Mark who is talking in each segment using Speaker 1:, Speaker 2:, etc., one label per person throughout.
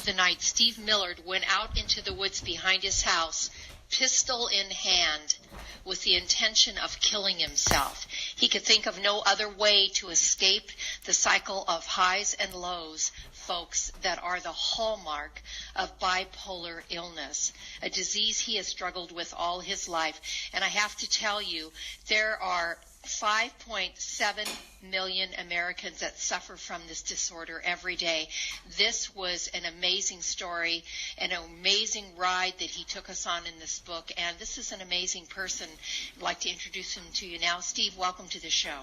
Speaker 1: the night Steve Millard went out into the woods behind his house, pistol in hand, with the intention of killing himself. He could think of no other way to escape the cycle of highs and lows, folks, that are the hallmark of bipolar illness, a disease he has struggled with all his life. And I have to tell you, there are 5.7 million Americans that suffer from this disorder every day. This was an amazing story, an amazing ride that he took us on in this book, and this is an amazing person. I'd like to introduce him to you now. Steve, welcome to the show.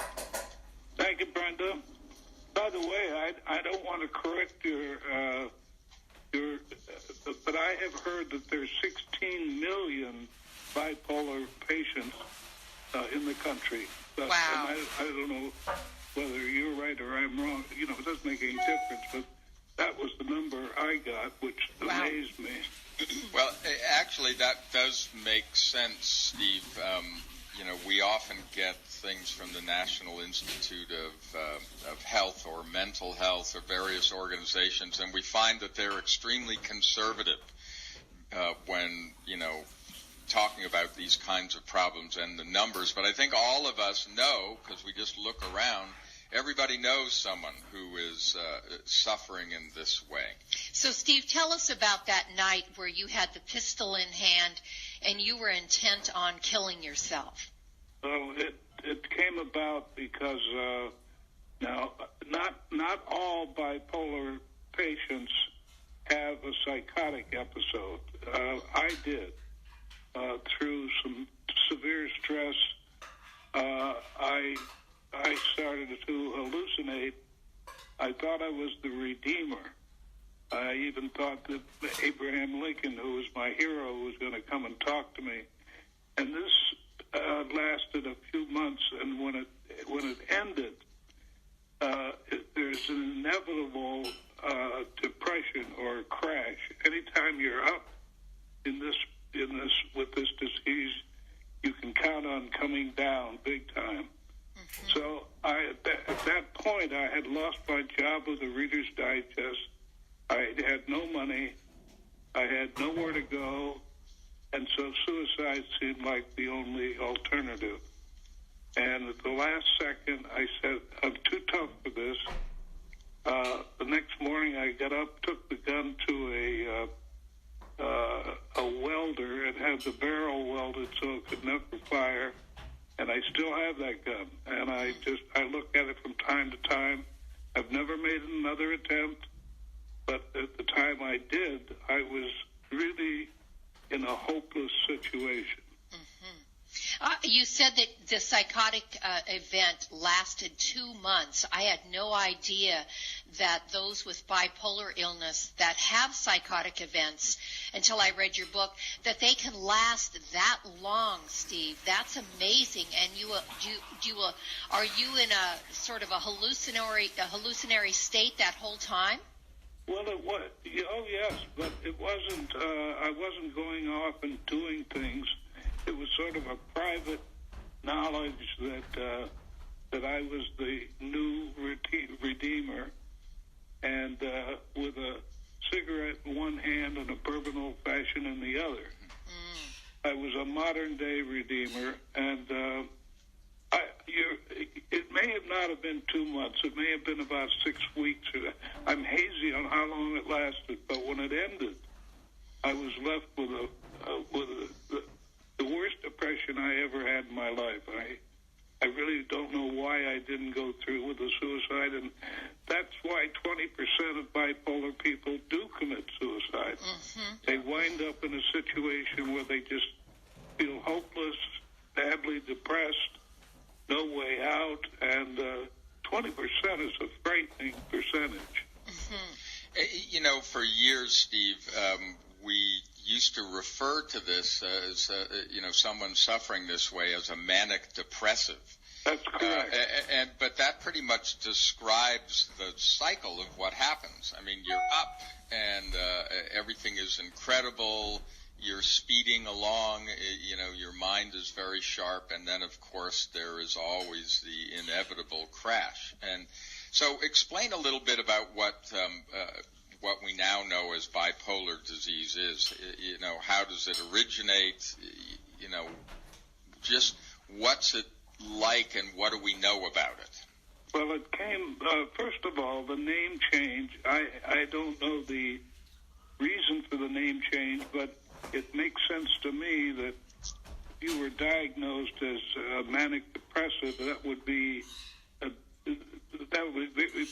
Speaker 2: Thank you, Brenda. By the way, I don't want to correct your but I have heard that there's 16 million bipolar patients in the country. But,
Speaker 1: wow.
Speaker 2: And I don't know whether you're right or I'm wrong. You know, it doesn't make any difference, but that was the number I got, which amazed me.
Speaker 3: Well, actually, that does make sense, Steve. We often get things from the National Institute of Health or Mental Health or various organizations, and we find that they're extremely conservative when, talking about these kinds of problems and the numbers. But I think all of us know, because we just look around, everybody knows someone who is suffering in this way.
Speaker 1: So, Steve, tell us about that night where you had the pistol in hand and you were intent on killing yourself.
Speaker 2: Well, it came about because now not all bipolar patients have a psychotic episode. I did. Through some severe stress, I started to hallucinate. I thought I was the Redeemer. I even thought that Abraham Lincoln, who was my hero, was going to come and talk to me. And this lasted a few months, and when it ended, there's an inevitable depression or crash. Anytime you're up in this with this disease, you can count on coming down big time. Mm-hmm. So at that point, I had lost my job with the Reader's Digest. I had no money. I had nowhere to go. And so suicide seemed like the only alternative. And at the last second, I said, I'm too tough for this. The next morning, I got up, took the gun to a welder and had the barrel welded so it could never fire, and I still have that gun. And I look at it from time to time. I've never made another attempt, but at the time I did, I was really in a hopeless situation.
Speaker 1: You said that the psychotic event lasted 2 months. I had no idea that those with bipolar illness that have psychotic events, until I read your book, that they can last that long, Steve. That's amazing. And are you in a sort of a hallucinatory state that whole time?
Speaker 2: Well, it was. Oh, yes, but it wasn't. I wasn't going off and doing things. It was sort of a private knowledge that I was the new Redeemer, and with a cigarette in one hand and a bourbon old-fashioned in the other. I was a modern-day Redeemer, and it may have not have been 2 months. It may have been about 6 weeks. I'm hazy on how long it lasted, but when it ended, I was left with the worst depression I ever had in my life. I really don't know why I didn't go through with the suicide, and that's why 20% of bipolar people do commit suicide. Mm-hmm. They wind up in a situation where they just feel hopeless, badly depressed, no way out, and 20% is a frightening percentage.
Speaker 1: Mm-hmm.
Speaker 3: For years, Steve, we used to refer to this as, someone suffering this way as a manic-depressive.
Speaker 2: That's correct.
Speaker 3: But that pretty much describes the cycle of what happens. I mean, you're up and everything is incredible. You're speeding along. Your mind is very sharp. And then, of course, there is always the inevitable crash. And so explain a little bit about what what we now know as bipolar disease is. You know, how does it originate? You know, just what's it like and what do we know about it?
Speaker 2: Well, it came, first of all, the name change. I don't know the reason for the name change, but it makes sense to me that if you were diagnosed as manic-depressive, that would be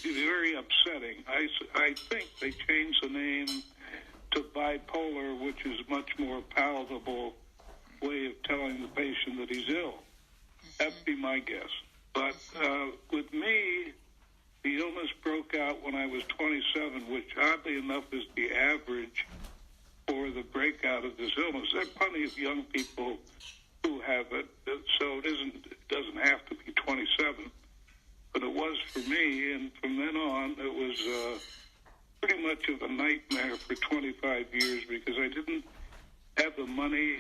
Speaker 2: very upsetting. I think they changed the name to bipolar, which is a much more palatable way of telling the patient that he's ill. That'd be my guess. But with me, the illness broke out when I was 27, which oddly enough is the average for the breakout of this illness. There are plenty of young people who have it, so it doesn't have to be 27. But it was for me, and from then on, it was pretty much of a nightmare for 25 years because I didn't have the money,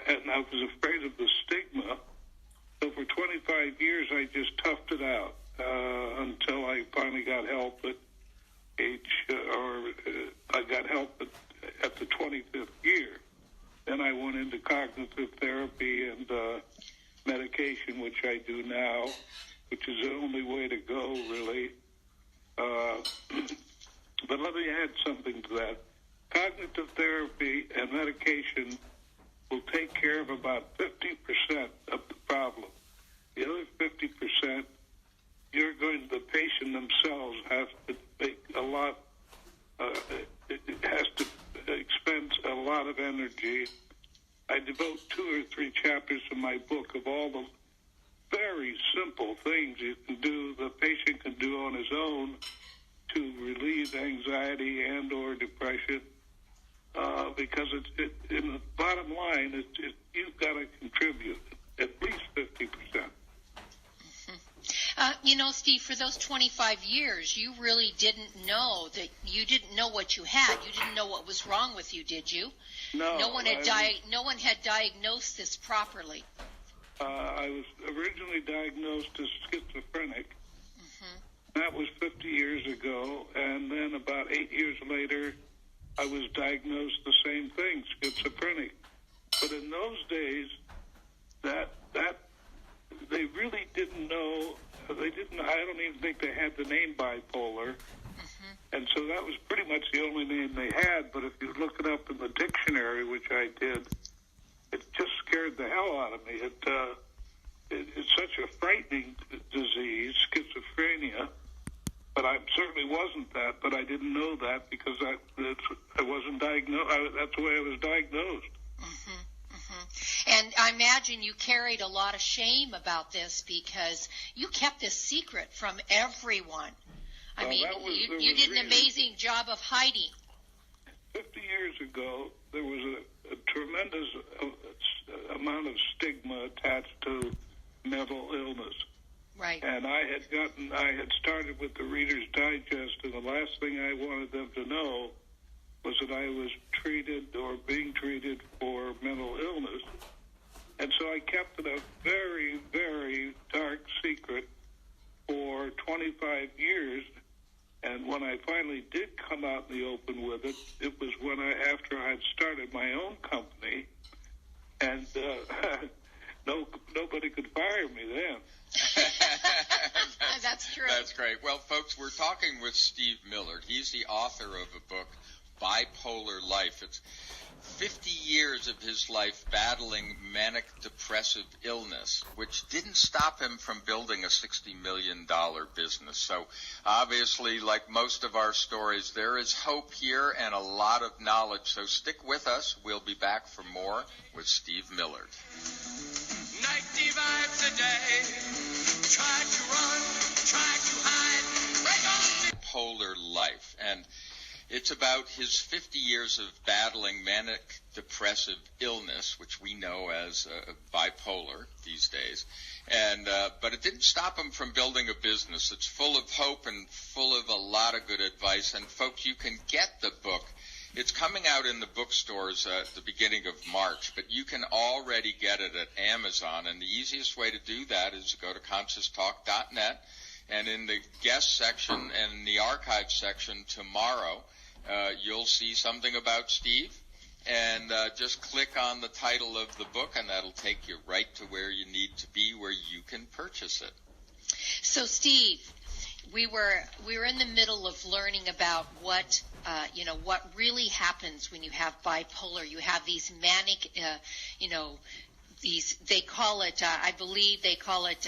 Speaker 2: and I was afraid of the stigma. So for 25 years, I just toughed it out until I finally got help at I got help at the 25th year. Then I went into cognitive therapy and medication, which I do now, which is the only way to go, really. But let me add something to that. Cognitive therapy and medication will take care of about 50% of the problem. The other 50%, the patient themselves has to make a lot, it has to expend a lot of energy. I devote 2 or 3 chapters in my book of all the very simple things you can do, the patient can do on his own to relieve anxiety and or depression. Because in the bottom line, you've got to contribute at least 50%.
Speaker 1: You know, Steve, for those 25 years, you really didn't know what you had. You didn't know what was wrong with you, did you?
Speaker 2: No.
Speaker 1: No one had diagnosed this properly.
Speaker 2: I was originally diagnosed as schizophrenic. That was 50 years ago, and then about 8 years later, I was diagnosed the same thing, schizophrenic. But in those days, that they really didn't know. They didn't. I don't even think they had the name bipolar, and so that was pretty much the only name they had. But if you look it up in the dictionary, which I did, it just scared the hell out of me. It's such a frightening disease, schizophrenia. But I certainly wasn't that, but I didn't know that because I wasn't diagnosed. That's the way I was diagnosed.
Speaker 1: And I imagine you carried a lot of shame about this because you kept this secret from everyone. I mean, you did an amazing job of hiding.
Speaker 2: 50 years ago, there was a tremendous amount of stigma attached to mental illness.
Speaker 1: Right.
Speaker 2: And I had started with the Reader's Digest, and the last thing I wanted them to know was that I was treated or being treated for mental illness. And so I kept it a very, very dark secret for 25 years. And when I finally did come out in the open with it, it was after I had started my own company, and nobody could fire me then.
Speaker 1: That's true.
Speaker 3: That's great. Well, folks, we're talking with Steve Millard. He's the author of a book, Bipolar Life. It's 50 years of his life battling manic-depressive illness, which didn't stop him from building a $60 million business. So obviously, like most of our stories, there is hope here and a lot of knowledge. So stick with us. We'll be back for more with Steve Millard.
Speaker 4: Night divides the day. Try to run, try to hide, break on.
Speaker 3: Bipolar Life, and it's about his 50 years of battling manic-depressive illness, which we know as bipolar these days. And but it didn't stop him from building a business. It's full of hope and full of a lot of good advice. And folks, you can get the book. It's coming out in the bookstores at the beginning of March, but you can already get it at Amazon. And the easiest way to do that is to go to conscioustalk.net. And in the guest section and in the archive section tomorrow, you'll see something about Steve, and just click on the title of the book, and that'll take you right to where you need to be, where you can purchase it.
Speaker 1: So, Steve, we were in the middle of learning about what really happens when you have bipolar. You have these manic, they call it, I believe they call it